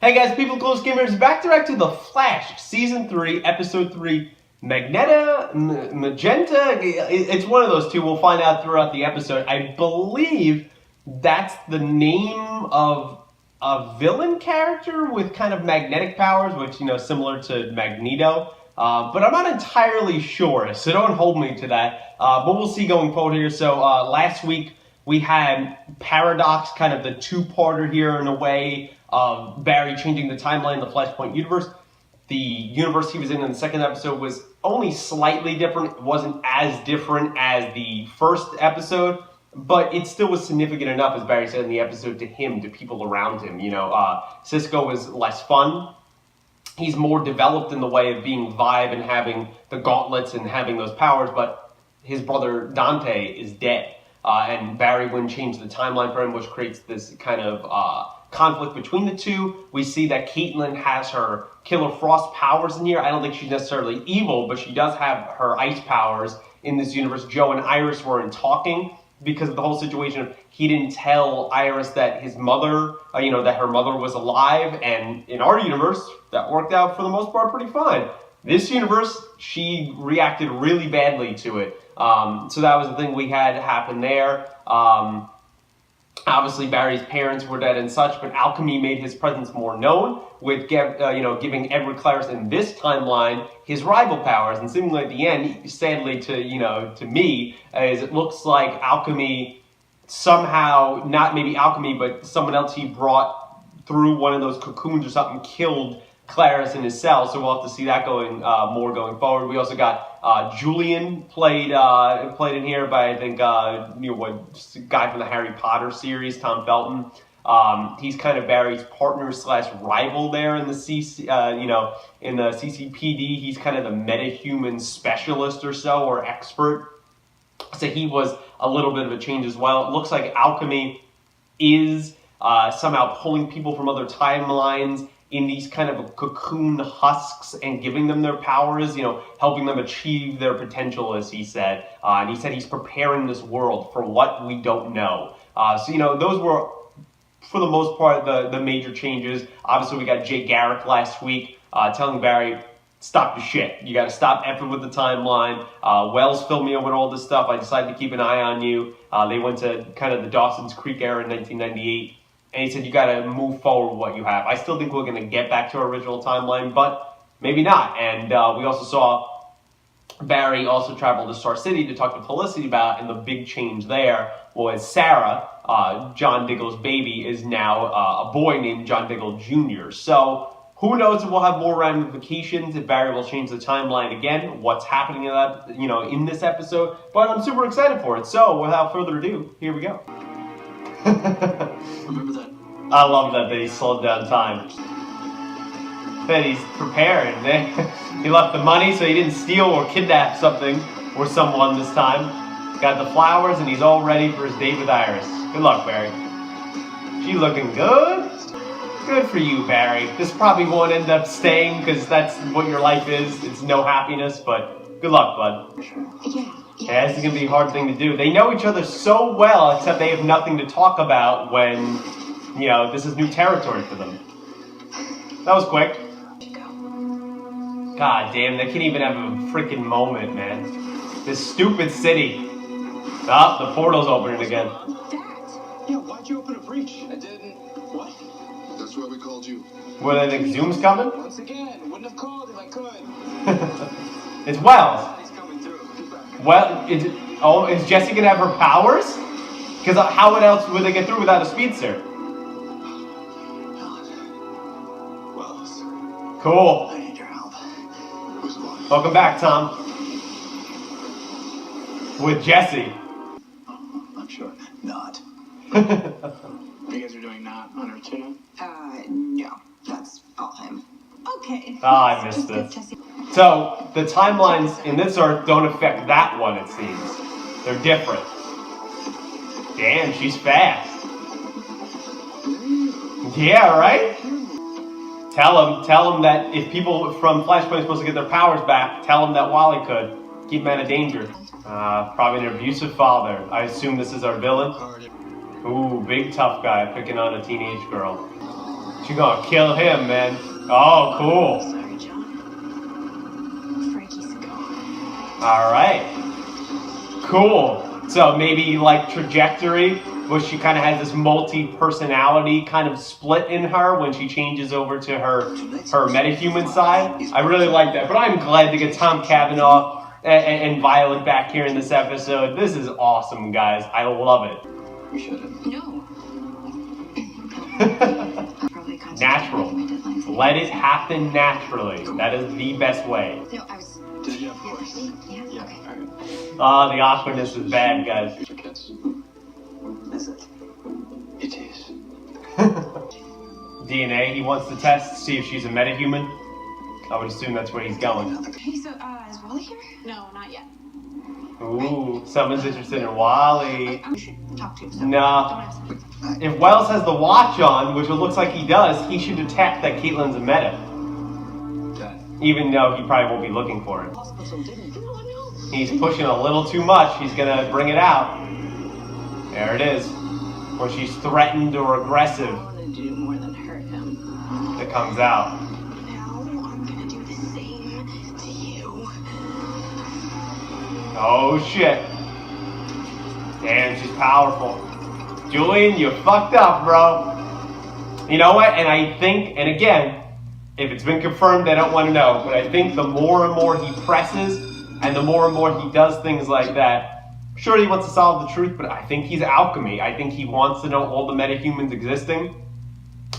Hey guys, people, close gamers, back to The Flash, Season 3, Episode 3, Magenta? It's one of those two. We'll find out throughout the episode. I believe that's the name of a villain character with kind of magnetic powers, which, you know, similar to Magneto. But I'm not entirely sure, so don't hold me to that. But we'll see going forward here. So last week we had Paradox, kind of the two-parter here in a way. Barry changing the timeline in the Flashpoint universe. The universe he was in the second episode was only slightly different. It wasn't as different as the first episode, but it still was significant enough, as Barry said in the episode, to him, to people around him. You know, Cisco was less fun. He's more developed in the way of being Vibe and having the gauntlets and having those powers, but his brother Dante is dead. And Barry wouldn't change the timeline for him, which creates this kind of conflict between the two. We see that Caitlin has her Killer Frost powers in here. I don't think she's necessarily evil, but she does have her ice powers in this universe. Joe and Iris weren't talking because of the whole situation of he didn't tell Iris that his mother, that her mother was alive. And in our universe, that worked out for the most part pretty fine. This universe, she reacted really badly to it. So that was the thing we had happen there. Obviously, Barry's parents were dead and such, but alchemy made his presence more known, with giving Edward Claris in this timeline his rival powers. And seemingly at the end, sadly to me, is it looks like alchemy somehow, not maybe alchemy, but someone else he brought through one of those cocoons or something, killed Claris in his cell. So we'll have to see that going more going forward. We also got Julian played in here by, I think, guy from the Harry Potter series, Tom Felton. He's kind of Barry's partner / rival there in the in the CCPD. He's kind of the metahuman specialist or so, or expert. So he was a little bit of a change as well. It looks like alchemy is somehow pulling people from other timelines in these kind of cocoon husks and giving them their powers, helping them achieve their potential, as he said. And he said he's preparing this world for what we don't know. So, those were, for the most part, the major changes. Obviously, we got Jay Garrick last week telling Barry, stop the shit. You got to stop effing with the timeline. Wells filled me in with all this stuff. I decided to keep an eye on you. They went to kind of the Dawson's Creek era in 1998. And he said, you got to move forward with what you have. I still think we're going to get back to our original timeline, but maybe not. And we also saw Barry also travel to Star City to talk to Felicity about, and the big change there was Sarah, John Diggle's baby, is now a boy named John Diggle Jr. So who knows if we'll have more ramifications, if Barry will change the timeline again, what's happening in that, in this episode. But I'm super excited for it. So without further ado, here we go. Remember that? I love that they slowed down time. That he's preparing. He left the money so he didn't steal or kidnap something or someone this time. Got the flowers and he's all ready for his date with Iris. Good luck, Barry. She looking good? Good for you, Barry. This probably won't end up staying because that's what your life is. It's no happiness, but good luck, bud. Yeah, this is going to be a hard thing to do. They know each other so well, except they have nothing to talk about when, this is new territory for them. That was quick. God damn, they can't even have a freaking moment, man. This stupid city. Oh, the portal's opening again. Yeah, why'd you open a breach? I didn't. What? That's why we called you. What, I think Zoom's coming? Once again, wouldn't have called if I could. It's Wells. Well, is Jessie gonna have her powers? Because how else would they get through without a speedster? Wells. Cool. I need your help. Welcome back, Tom. With Jessie. I'm sure not. You guys are doing not on her too? No. That's all him. Okay. I missed this. So, the timelines in this Earth don't affect that one, it seems. They're different. Damn, she's fast. Yeah, right? Tell him that if people from Flashpoint are supposed to get their powers back, tell him that Wally could. Keep him out of danger. Probably an abusive father. I assume this is our villain. Ooh, big tough guy picking on a teenage girl. She's gonna kill him, man. Oh, cool. Sorry, John. Frankie's gone. Alright. Cool. So maybe like trajectory, where she kind of has this multi-personality kind of split in her when she changes over to her metahuman side. I really like that. But I'm glad to get Tom Cavanaugh and Violet back here in this episode. This is awesome, guys. I love it. We should have. No. Natural. Let it happen naturally. That is the best way. No, I was. Did you, of course? Yeah, Yeah, okay. alright. The awkwardness is bad, guys. For kids. Is it? It is. DNA, he wants to test to see if she's a metahuman. I would assume that's where he's going. Hey, so, is Wally here? No, not yet. Ooh, someone's interested in Wally. We should talk to him. So Nah. Don't ask me. If Wells has the watch on, which it looks like he does, he should detect that Caitlin's a meta. Even though he probably won't be looking for it. Hospital didn't. No, no. He's pushing a little too much. He's gonna bring it out. There it is. When she's threatened or aggressive, I want to do more than hurt him. it comes out. Now I'm gonna do the same to you. Oh shit. Damn, she's powerful. Julian, you fucked up, bro. You know what? And I think, and again, if it's been confirmed, I don't want to know, but I think the more and more he presses, and the more and more he does things like that, sure he wants to solve the truth, but I think he's alchemy. I think he wants to know all the metahumans existing.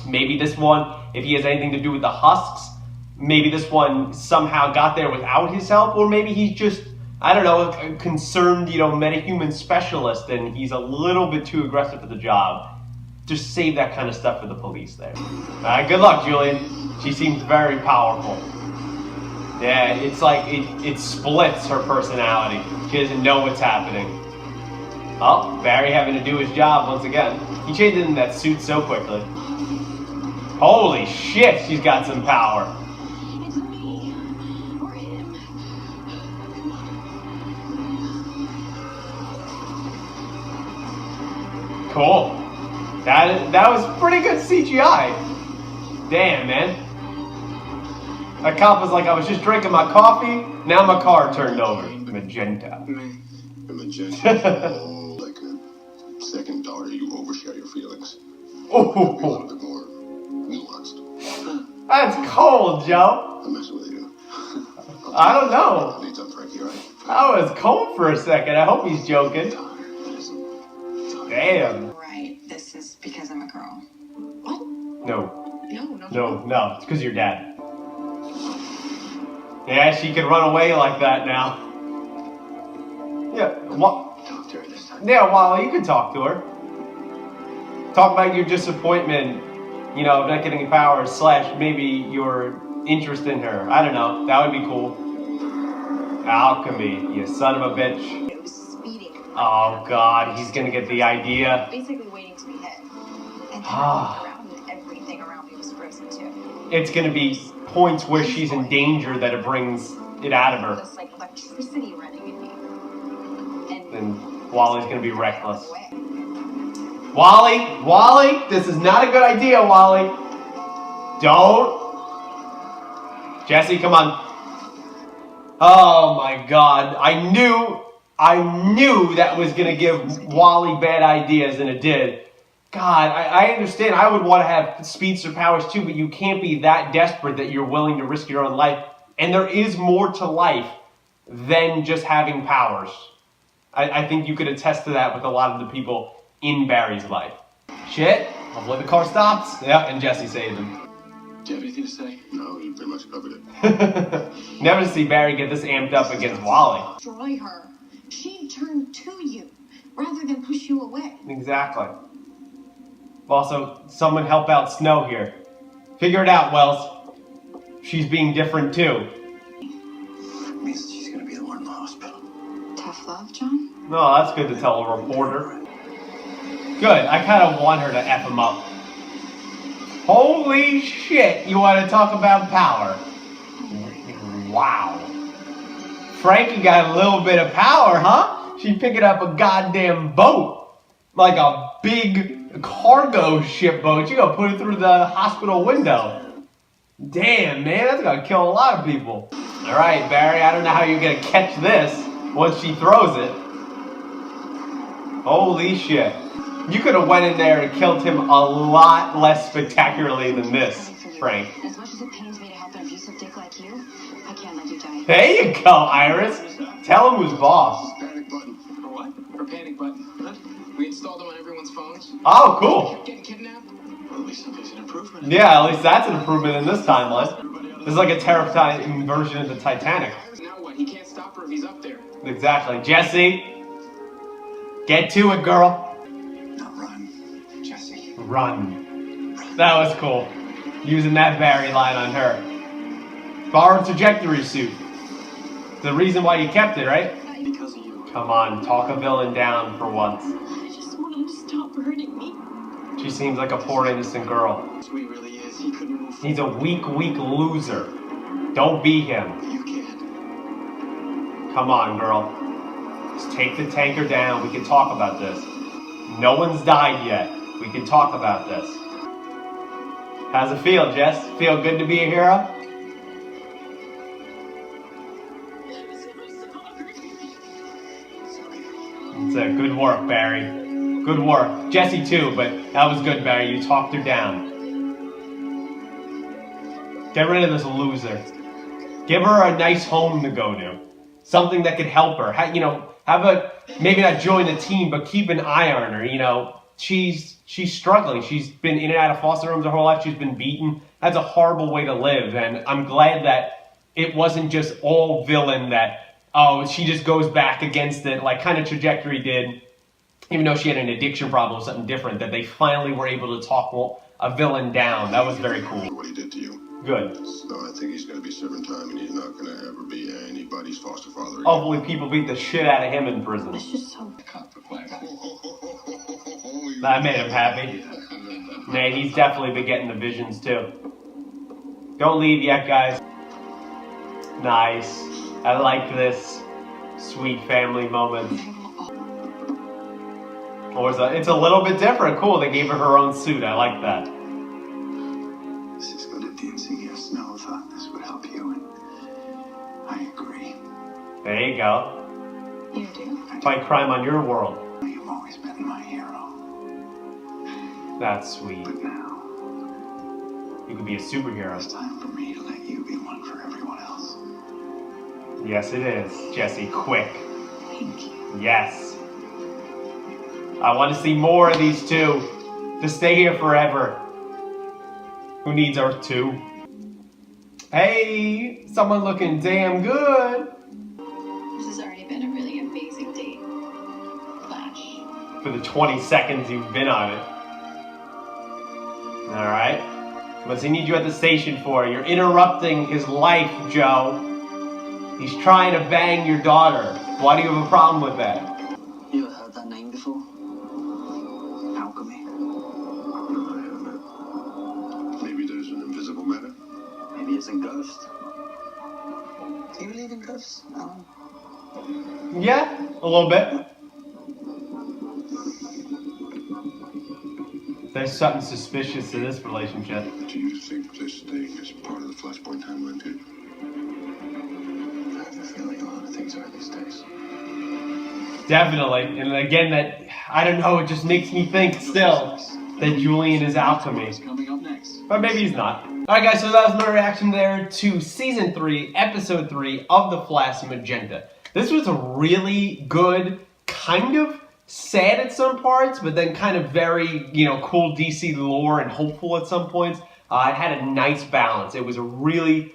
Maybe this one, if he has anything to do with the husks, maybe this one somehow got there without his help, or maybe he's just, I don't know, a concerned, metahuman specialist, and he's a little bit too aggressive for the job. Just save that kind of stuff for the police there. Good luck, Julian. She seems very powerful. Yeah, it's like it splits her personality. She doesn't know what's happening. Oh, Barry having to do his job once again. He changed into that suit so quickly. Holy shit, she's got some power. It's me. Or him. Cool. That was pretty good CGI. Damn, man. That cop was like, I was just drinking my coffee, now my car turned over. Magenta. A magenta, like a second daughter, you overshare your feelings. Be a little Oh, bit more nuanced. that's cold, Joe. I'm messing with you. I don't know. Leads on Frankie, right? That was cold for a second. I hope he's joking. Damn. Right. This is because I'm a girl. What? No, No. it's because of your dad. Yeah, she could run away like that now. Yeah, Talk to her this time. yeah, Wally, you can talk to her. Talk about your disappointment, of not getting powers, / maybe your interest in her. I don't know. That would be cool. Alchemy, you son of a bitch. It was speeding. Oh, God, he's gonna get the idea. Basically waiting to be hit. And then Ah. I looked around and everything around me was frozen too. It's gonna be points where she's in danger that it brings it out of her. This like electricity running in me. And Then Wally's gonna be reckless. Wally, this is not a good idea, Wally. Don't. Jesse, come on. Oh my God, I knew that was gonna give Wally bad ideas, and it did. God, I understand. I would want to have speedster powers too, but you can't be that desperate that you're willing to risk your own life. And there is more to life than just having powers. I think you could attest to that with a lot of the people in Barry's life. Shit, hopefully the car stops. Yeah, and Jesse saved him. Do you have anything to say? No, you pretty much covered it. Never to see Barry get this amped up against Wally. destroy her. She'd turn to you rather than push you away. Exactly. Also, someone help out Snow here. Figure it out, Wells. She's being different too. Means she's gonna be the one in the hospital. Tough love, John? No, that's good to tell a reporter. Good, I kind of want her to F him up. Holy shit, you want to talk about power. Wow. Frankie got a little bit of power, huh? She's picking up a goddamn boat. like a big cargo ship boat. You gotta put it through the hospital window. Damn, man, that's gonna kill a lot of people. All right, Barry, I don't know how you're gonna catch this once she throws it. Holy shit. You could have went in there and killed him a lot less spectacularly than this, Frank. As much as it pains me to help an abusive dick like you, I can't let you die. There you go, Iris. Tell him who's boss. Panic button. For what? For panic button. Huh? We installed them on everyone's phones. Oh, cool. Getting kidnapped? Well, at least something's an improvement. Yeah, at least that's an improvement in this timeline. This is like a terrifying version of the Titanic. Now what? He can't stop her if he's up there. Exactly. Jesse, get to it, girl. Now run, Jesse. Run. That was cool. Using that Barry line on her. Borrowed trajectory suit. The reason why you kept it, right? Because of you. Come on, talk a villain down for once. I just want him to stop hurting me. She seems like a poor innocent girl. Sweet really is. He couldn't move He's a weak loser. Don't be him. You can't. Come on, girl. Just take the tanker down. We can talk about this. No one's died yet. We can talk about this. How's it feel, Jess? Feel good to be a hero? It's a good work, Barry. Good work. Jesse too, but that was good, Barry. You talked her down. Get rid of this loser. Give her a nice home to go to. Something that could help her. Maybe not join the team, but keep an eye on her. She's struggling. She's been in and out of foster homes her whole life. She's been beaten. That's a horrible way to live. And I'm glad that it wasn't just all villain that, she just goes back against it, like kind of Trajectory did, even though she had an addiction problem or something different, that they finally were able to talk a villain down. That was very cool. What he did to you. Good. So I think he's going to be serving time, and he's not going to ever be anybody's foster father again. Hopefully people beat the shit out of him in prison. It's just so... That made him happy. Nah, he's definitely been getting the visions too. Don't leave yet, guys. Nice. I like this sweet family moment. It's a little bit different. Cool, they gave her her own suit. I like that. Cisco did the insignia Snow thought this would help you, and I agree. There you go. You do? Fight crime on your world. You've always been my hero. That's sweet. But now, You could be a superhero. it's time for me to let you be one for everyone else. Yes, it is. Jesse, quick. Thank you. Yes. I want to see more of these two. To stay here forever. Who needs Earth 2? Hey, someone looking damn good. This has already been a really amazing date. Flash. For the 20 seconds you've been on it. Alright. What's he need you at the station for? You're interrupting his life, Joe. He's trying to bang your daughter. Why do you have a problem with that? You ever heard that name before? Alchemy. No, I haven't. Maybe there's an invisible matter. Maybe it's a ghost. Do you believe in ghosts, Alan? Yeah, a little bit. There's something suspicious to this relationship. Do you think this thing is part of the Flashpoint timeline, too? I have a feeling a lot of things are these days. Definitely. And again, that, I don't know, it just makes me think still that Julian is alchemy. Coming up next. But maybe he's not. Alright guys, so that was my reaction there to Season 3, Episode 3 of The Flash Magenta. This was a really good, kind of sad at some parts, but then kind of very, cool DC lore and hopeful at some points. It had a nice balance. It was a really,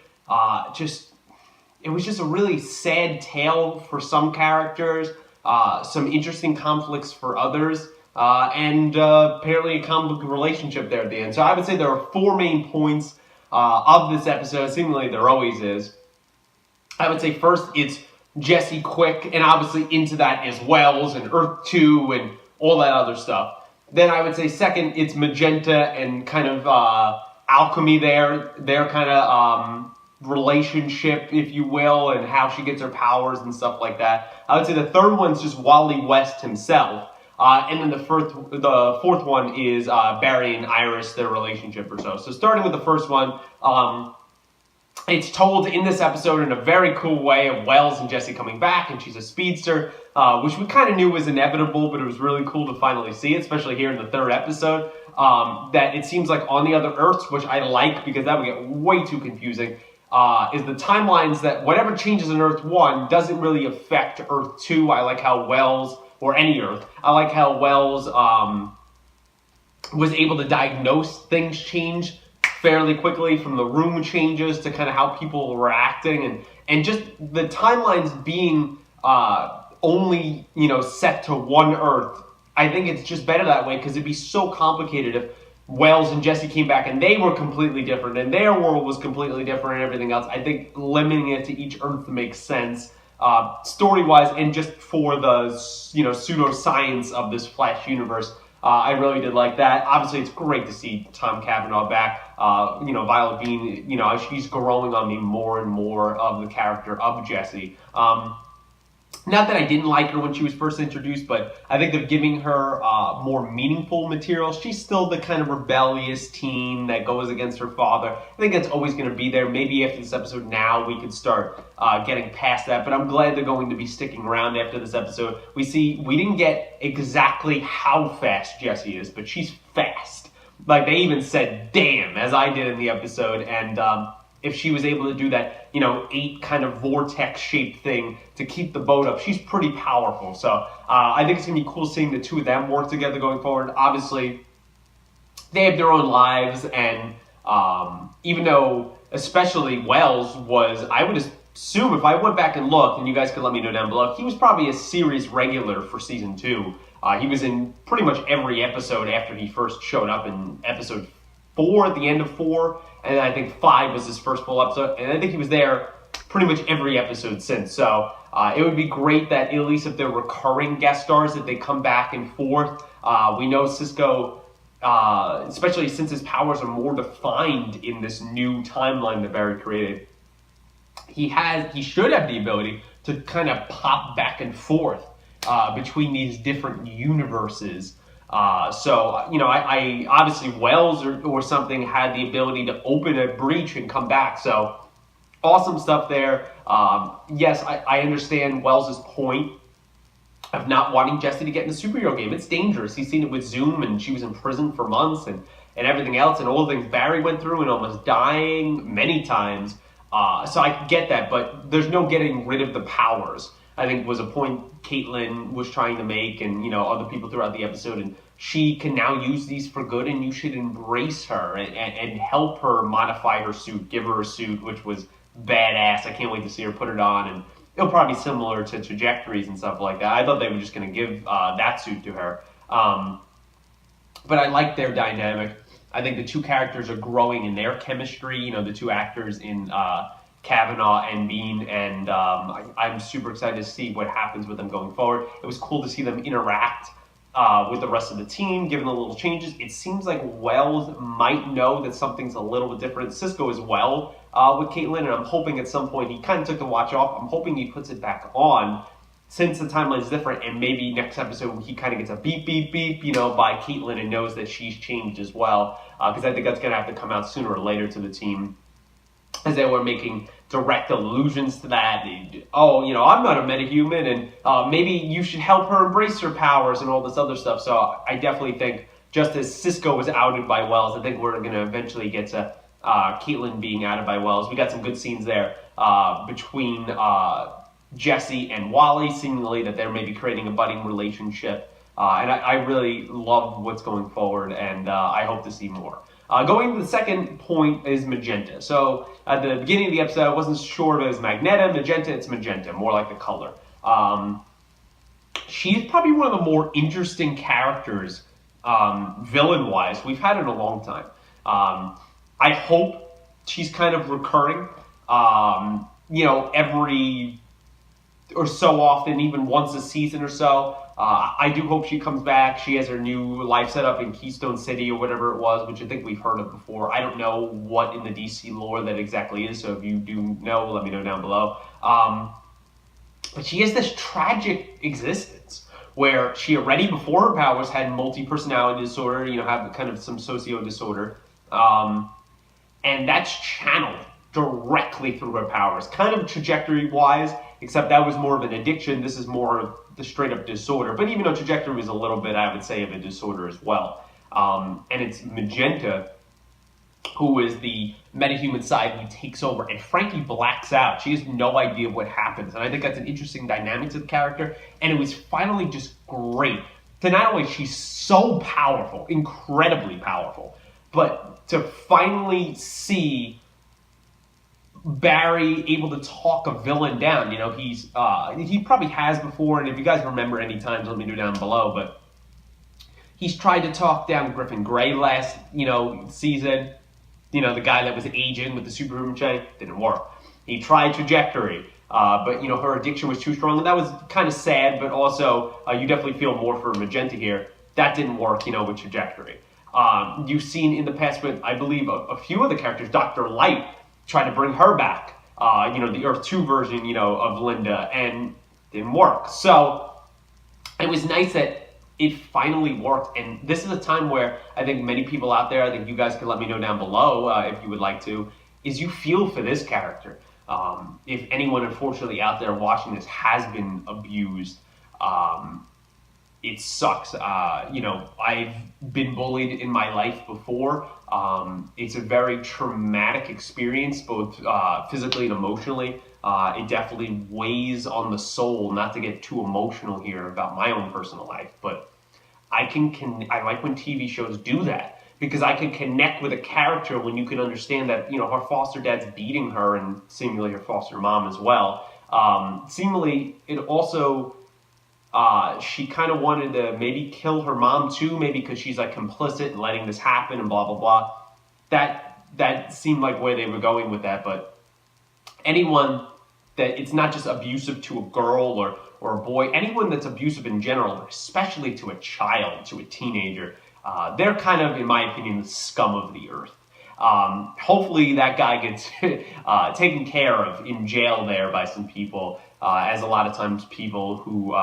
it was just a really sad tale for some characters, some interesting conflicts for others, and apparently a comic book relationship there at the end. So I would say there are 4 main points of this episode. Seemingly there always is. I would say first it's Jesse Quick, and obviously into that is Wells and Earth 2 and all that other stuff. Then I would say second it's Magenta and kind of alchemy there, their kind of relationship, if you will, and how she gets her powers and stuff like that. I would say the third one's just Wally West himself. And then the fourth one is Barry and Iris, their relationship or so. So starting with the first one, it's told in this episode in a very cool way of Wells and Jesse coming back, and she's a speedster, which we kind of knew was inevitable, but it was really cool to finally see it, especially here in the third episode, that it seems like on the other Earths, which I like because that would get way too confusing, is the timelines that whatever changes in Earth 1 doesn't really affect Earth 2. I like how Wells, or any Earth, I like how Wells was able to diagnose things change fairly quickly, from the room changes to kind of how people were acting, and just the timelines being only, you know, set to one Earth. I think it's just better that way, because it'd be so complicated if Wells and Jesse came back and they were completely different and their world was completely different and everything else. I think limiting it to each Earth makes sense, story-wise, and just for the, you know, pseudoscience of this Flash universe. I really did like that. Obviously, it's great to see Tom Cavanaugh back. You know, Violet Bean, you know, she's growing on me more and more of the character of Jessie. Not that I didn't like her when she was first introduced, but I think they're giving her more meaningful material. She's still the kind of rebellious teen that goes against her father. I think that's always going to be there. Maybe after this episode now we could start getting past that, but I'm glad they're going to be sticking around after this episode. We didn't get exactly how fast Jessie is, but she's fast. Like, they even said damn, as I did in the episode, and if she was able to do that, you know, 8 kind of vortex-shaped thing to keep the boat up, she's pretty powerful. So I think it's going to be cool seeing the two of them work together going forward. Obviously, they have their own lives, and even though, especially Wells was, I would assume, if I went back and looked, and you guys could let me know down below, he was probably a series regular for season 2. He was in pretty much every episode after he first showed up in episode 4, at the end of 4, and I think 5 was his first full episode, and I think he was there pretty much every episode since. So it would be great that, at least if they're recurring guest stars, that they come back and forth. We know Cisco, especially since his powers are more defined in this new timeline that Barry created, he should have the ability to kind of pop back and forth between these different universes. So, you know, I obviously Wells or something had the ability to open a breach and come back. So awesome stuff there. Yes, I understand Wells' point of not wanting Jessie to get in the superhero game. It's dangerous. He's seen it with Zoom, and she was in prison for months, and everything else, and all the things Barry went through, and almost dying many times. So I get that, but there's no getting rid of the powers, I think, was a point Caitlin was trying to make, and, you know, other people throughout the episode, and she can now use these for good, and you should embrace her and help her modify her suit, give her a suit, which was badass. I can't wait to see her put it on, and it'll probably be similar to trajectories and stuff like that. I thought they were just going to give that suit to her. But I like their dynamic. I think the two characters are growing in their chemistry, you know, the two actors in Cavanaugh and Bean, and I'm super excited to see what happens with them going forward. It was cool to see them interact with the rest of the team, given the little changes. It seems like Wells might know that something's a little bit different. Cisco as well with Caitlin, and I'm hoping at some point he kind of took the watch off. I'm hoping he puts it back on since the timeline is different, and maybe next episode he kind of gets a beep, beep, beep, you know, by Caitlin and knows that she's changed as well, because I think that's going to have to come out sooner or later to the team, as they were making direct allusions to that. Oh, you know, I'm not a metahuman, and maybe you should help her embrace her powers and all this other stuff. So I definitely think, just as Cisco was outed by Wells, I think we're going to eventually get to Caitlin being outed by Wells. We got some good scenes there between Jesse and Wally, seemingly that they're maybe creating a budding relationship. And I really love what's going forward, and I hope to see more. Going to the second point is Magenta. So at the beginning of the episode, I wasn't sure if it was Magenta. It's Magenta, more like the color. She's probably one of the more interesting characters, villain-wise, we've had in a long time. I hope she's kind of recurring, you know, every or so often, even once a season or so. I do hope she comes back. She has her new life set up in Keystone City or whatever it was, which I think we've heard of before. I don't know what in the DC lore that exactly is, so if you do know, let me know down below. But she has this tragic existence where she already, before her powers, had multi-personality disorder, have kind of some socio disorder. And that's channeled directly through her powers, kind of trajectory-wise, except that was more of an addiction. This is more of the straight-up disorder. But even though trajectory was a little bit, I would say, of a disorder as well. And it's Magenta, who is the metahuman side, who takes over, and Frankie blacks out. She has no idea what happens, and I think that's an interesting dynamic to the character, and it was finally just great to not only, she's so powerful, incredibly powerful, but to finally see Barry able to talk a villain down. He probably has before, and if you guys remember any times, let me know down below, but he's tried to talk down Griffin Grey last, season. The guy that was aging with the superhuman chain, didn't work. He tried Trajectory, but, her addiction was too strong, and that was kind of sad, but also, you definitely feel more for Magenta here. That didn't work, with Trajectory. You've seen in the past with, I believe, a few of the characters, Dr. Light, try to bring her back, the Earth 2 version, of Linda, and didn't work. So, it was nice that it finally worked, and this is a time where I think many people out there, I think you guys can let me know down below if you would like to, is you feel for this character. If anyone, unfortunately, out there watching this has been abused, it sucks. I've been bullied in my life before. It's a very traumatic experience, both physically and emotionally. It definitely weighs on the soul, not to get too emotional here about my own personal life, but I like when TV shows do that, because I can connect with a character when you can understand that, her foster dad's beating her, and seemingly her foster mom as well. Seemingly, it also, she kind of wanted to maybe kill her mom too, maybe because she's like complicit in letting this happen and blah, blah, blah. That seemed like where they were going with that, but anyone that it's not just abusive to a girl or a boy, anyone that's abusive in general, especially to a child, to a teenager, they're kind of, in my opinion, the scum of the earth. Hopefully that guy gets taken care of in jail there by some people, as a lot of times people who,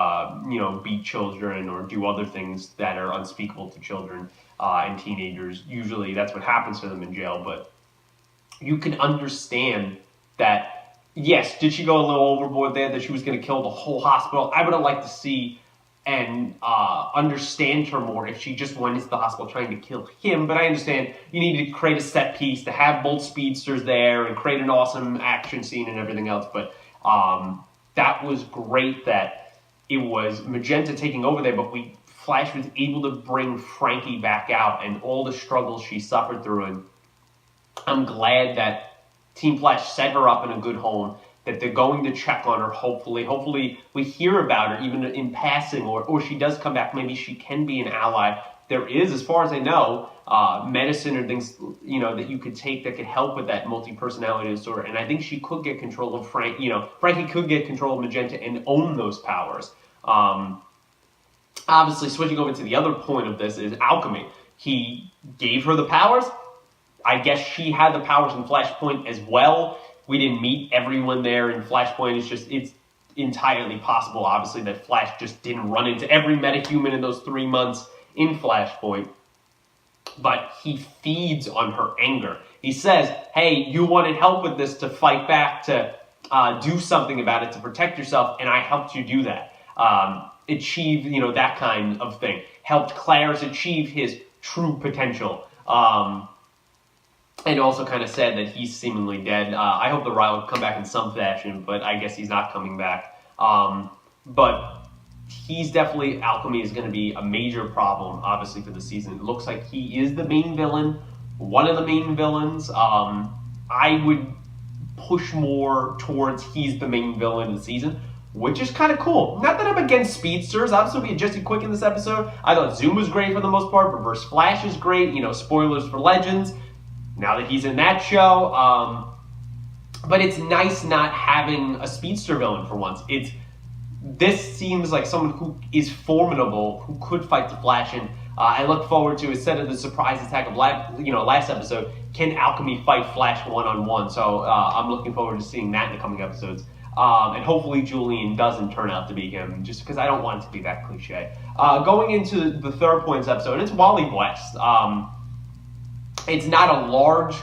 beat children or do other things that are unspeakable to children and teenagers, usually that's what happens to them in jail. But you can understand that, yes, did she go a little overboard there, that she was going to kill the whole hospital? I would have liked to see and understand her more if she just went into the hospital trying to kill him. But I understand you need to create a set piece to have both speedsters there and create an awesome action scene and everything else. But that was great that it was Magenta taking over there, but Flash was able to bring Frankie back out and all the struggles she suffered through. And I'm glad that Team Flash set her up in a good home, that they're going to check on her, hopefully we hear about her even in passing, or she does come back, maybe she can be an ally. There is, as far as I know, medicine or things, that you could take that could help with that multi-personality disorder, and I think she could get control of Frankie could get control of Magenta and own those powers. Obviously, switching over to the other point of this is alchemy. He gave her the powers. I guess she had the powers in Flashpoint as well. We didn't meet everyone there in Flashpoint. It's entirely possible, obviously, that Flash just didn't run into every metahuman in those 3 months in Flashpoint. But he feeds on her anger. He says, hey, you wanted help with this to fight back, to do something about it, to protect yourself, and I helped you do that. Achieve, that kind of thing. Helped Clarence achieve his true potential. And also kind of said that he's seemingly dead. I hope the Riot will come back in some fashion, but I guess he's not coming back. But he's definitely, alchemy is going to be a major problem, obviously, for the season. It looks like he is the main villain, one of the main villains. I would push more towards he's the main villain of the season, which is kind of cool. Not that I'm against speedsters. Obviously, we had Jesse Quick in this episode. I thought Zoom was great for the most part. Reverse Flash is great. Spoilers for Legends. Now that he's in that show. But it's nice not having a speedster villain for once. This seems like someone who is formidable, who could fight the Flash, and I look forward to, instead of the surprise attack of last episode, can Alchemy fight Flash one-on-one? So I'm looking forward to seeing that in the coming episodes. And hopefully Julian doesn't turn out to be him, just because I don't want it to be that cliche. Going into the third point of this episode, it's Wally West. It's not a large,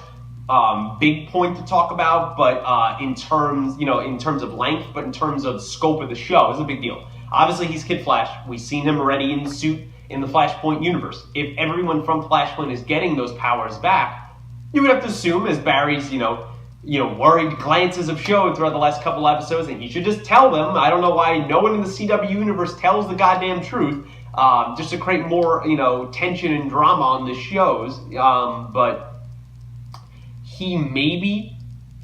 big point to talk about, but in terms of length, but in terms of scope of the show, it's a big deal. Obviously, he's Kid Flash. We've seen him already in the suit in the Flashpoint universe. If everyone from Flashpoint is getting those powers back, you would have to assume, as Barry's, worried glances have showed throughout the last couple episodes, and he should just tell them. I don't know why no one in the CW universe tells the goddamn truth, just to create more, tension and drama on the shows. But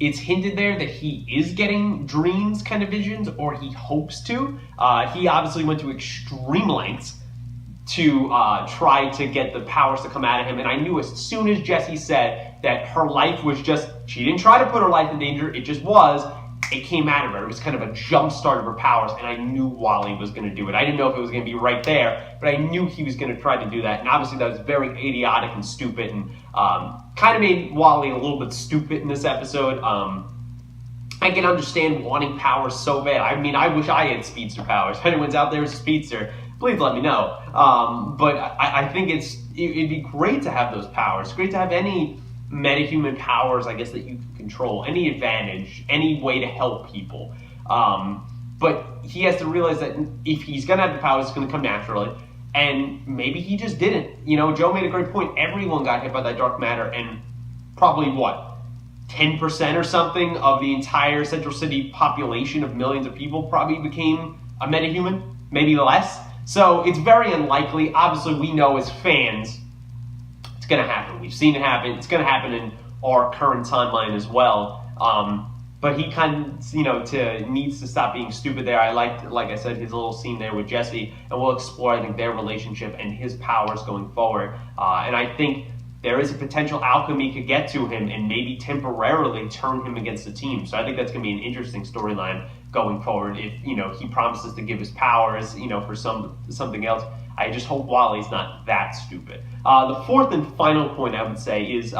it's hinted there that he is getting dreams kind of visions, or he hopes to. He obviously went to extreme lengths to try to get the powers to come out of him. And I knew as soon as Jessie said that her life was she didn't try to put her life in danger, it came out of her. It was kind of a jump start of her powers, and I knew Wally was going to do it. I didn't know if it was going to be right there, but I knew he was going to try to do that. And obviously that was very idiotic and stupid, and kind of made Wally a little bit stupid in this episode. I can understand wanting powers so bad. I mean, I wish I had speedster powers. If anyone's out there who's a speedster, please let me know. But I think it'd be great to have those powers. It's great to have any metahuman powers, I guess, that you can control, any advantage, any way to help people. But he has to realize that if he's going to have the powers, it's going to come naturally. And maybe he just didn't. Joe made a great point. Everyone got hit by that dark matter, and probably 10% or something of the entire Central City population of millions of people probably became a metahuman, maybe less. So it's very unlikely. Obviously, we know as fans, it's going to happen. We've seen it happen. It's going to happen in our current timeline as well. But he kind of, needs to stop being stupid there. I liked, like I said, his little scene there with Jessie, and we'll explore, I think, their relationship and his powers going forward. And I think there is a potential alchemy could get to him and maybe temporarily turn him against the team. So I think that's going to be an interesting storyline going forward. If, he promises to give his powers, for something else. I just hope Wally's not that stupid. The fourth and final point I would say is,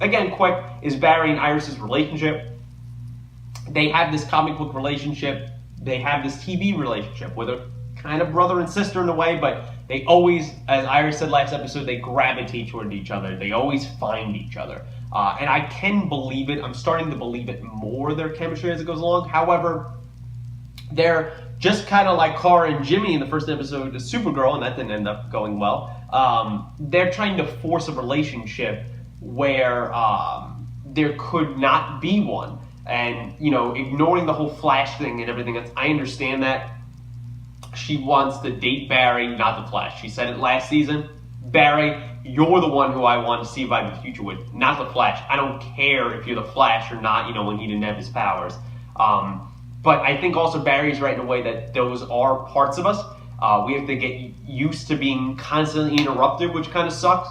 again, quick, is Barry and Iris's relationship. They have this comic book relationship. They have this TV relationship where they're kind of brother and sister in a way, but they always, as Iris said last episode, they gravitate toward each other. They always find each other. And I can believe it. I'm starting to believe it more, their chemistry, as it goes along. However, they're just kind of like Kara and Jimmy in the first episode of Supergirl, and that didn't end up going well. They're trying to force a relationship where there could not be one. And, ignoring the whole Flash thing and everything else, I understand that. She wants to date Barry, not the Flash. She said it last season. Barry, you're the one who I want to see if I have a future with, not the Flash. I don't care if you're the Flash or not, when he didn't have his powers. But I think also Barry's right in a way that those are parts of us. We have to get used to being constantly interrupted, which kind of sucks.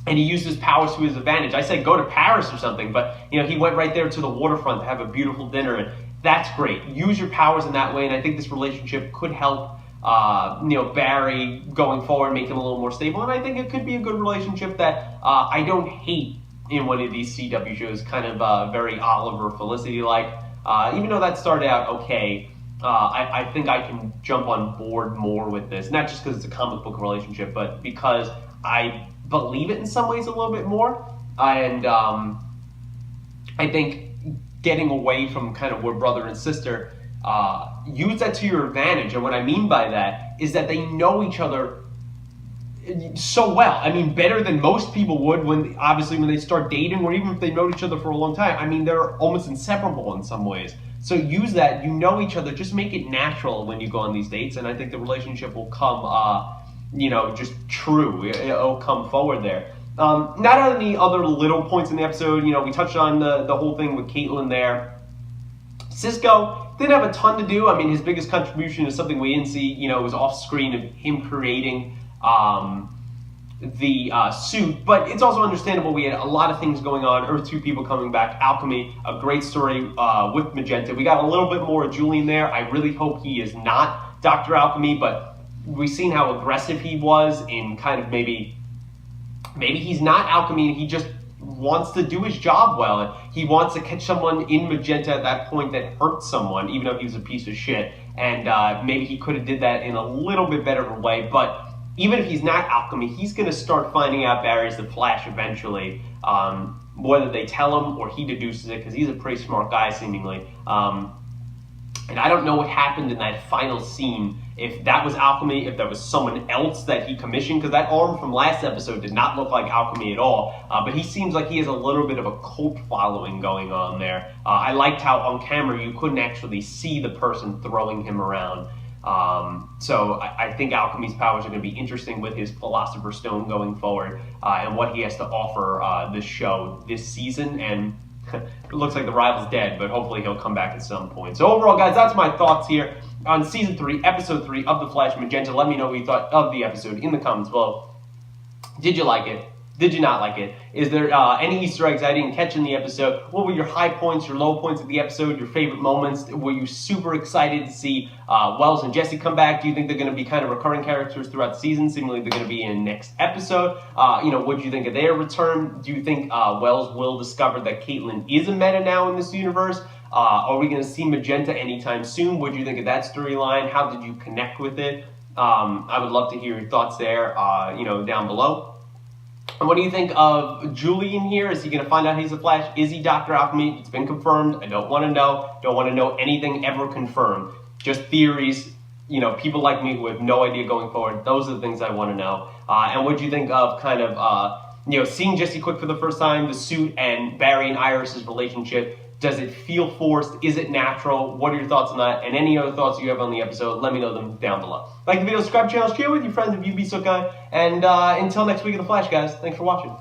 And he used his powers to his advantage. I said go to Paris or something, but he went right there to the waterfront to have a beautiful dinner, and that's great. Use your powers in that way, and I think this relationship could help Barry going forward, make him a little more stable, and I think it could be a good relationship that I don't hate in one of these CW shows, kind of very Oliver Felicity-like. Even though that started out okay, I think I can jump on board more with this, not just because it's a comic book relationship, but because I believe it in some ways a little bit more. And I think getting away from kind of we're brother and sister, use that to your advantage. And what I mean by that is that they know each other so well. I mean, better than most people would when they start dating, or even if they know each other for a long time. I mean, they're almost inseparable in some ways. So use that. You know each other. Just make it natural when you go on these dates, and I think the relationship will come, just true. It'll come forward there. Not any other little points in the episode. We touched on the whole thing with Caitlin there. Cisco didn't have a ton to do. I mean, his biggest contribution is something we didn't see. It was off screen of him creating the suit, but it's also understandable. We had a lot of things going on. Earth 2 people coming back, Alchemy, a great story with Magenta. We got a little bit more of Julian there. I really hope he is not Dr. Alchemy, but we've seen how aggressive he was in kind of maybe he's not Alchemy. He just wants to do his job well, and he wants to catch someone in Magenta at that point that hurt someone, even though he was a piece of shit. And maybe he could have did that in a little bit better of a way, but even if he's not Alchemy, he's going to start finding out Barry's the Flash eventually, whether they tell him or he deduces it, because he's a pretty smart guy, seemingly. And I don't know what happened in that final scene, if that was Alchemy, if that was someone else that he commissioned, because that arm from last episode did not look like Alchemy at all, but he seems like he has a little bit of a cult following going on there. I liked how on camera you couldn't actually see the person throwing him around. So I think Alchemy's powers are going to be interesting with his Philosopher's Stone going forward, and what he has to offer this show this season. And it looks like the rival's dead, but hopefully he'll come back at some point. So overall, guys, that's my thoughts here on Season 3, Episode 3 of The Flash Magenta. Let me know what you thought of the episode in the comments below. Did you like it? Did you not like it? Is there any Easter eggs I didn't catch in the episode? What were your high points, your low points of the episode, your favorite moments? Were you super excited to see Wells and Jesse come back? Do you think they're going to be kind of recurring characters throughout the season? Seemingly they're going to be in next episode. What do you think of their return? Do you think Wells will discover that Caitlin is a meta now in this universe? Are we going to see Magenta anytime soon? What do you think of that storyline? How did you connect with it? I would love to hear your thoughts there, down below. And what do you think of Julian here? Is he going to find out he's a Flash? Is he Dr. Alchemy? It's been confirmed. I don't want to know. Don't want to know anything ever confirmed. Just theories. People like me who have no idea going forward. Those are the things I want to know. And what do you think of kind of, seeing Jesse Quick for the first time, the suit, and Barry and Iris's relationship? Does it feel forced? Is it natural? What are your thoughts on that? And any other thoughts you have on the episode, let me know them down below. Like the video, subscribe to the channel, share with your friends if you'd be so kind. And until next week of The Flash, guys, thanks for watching.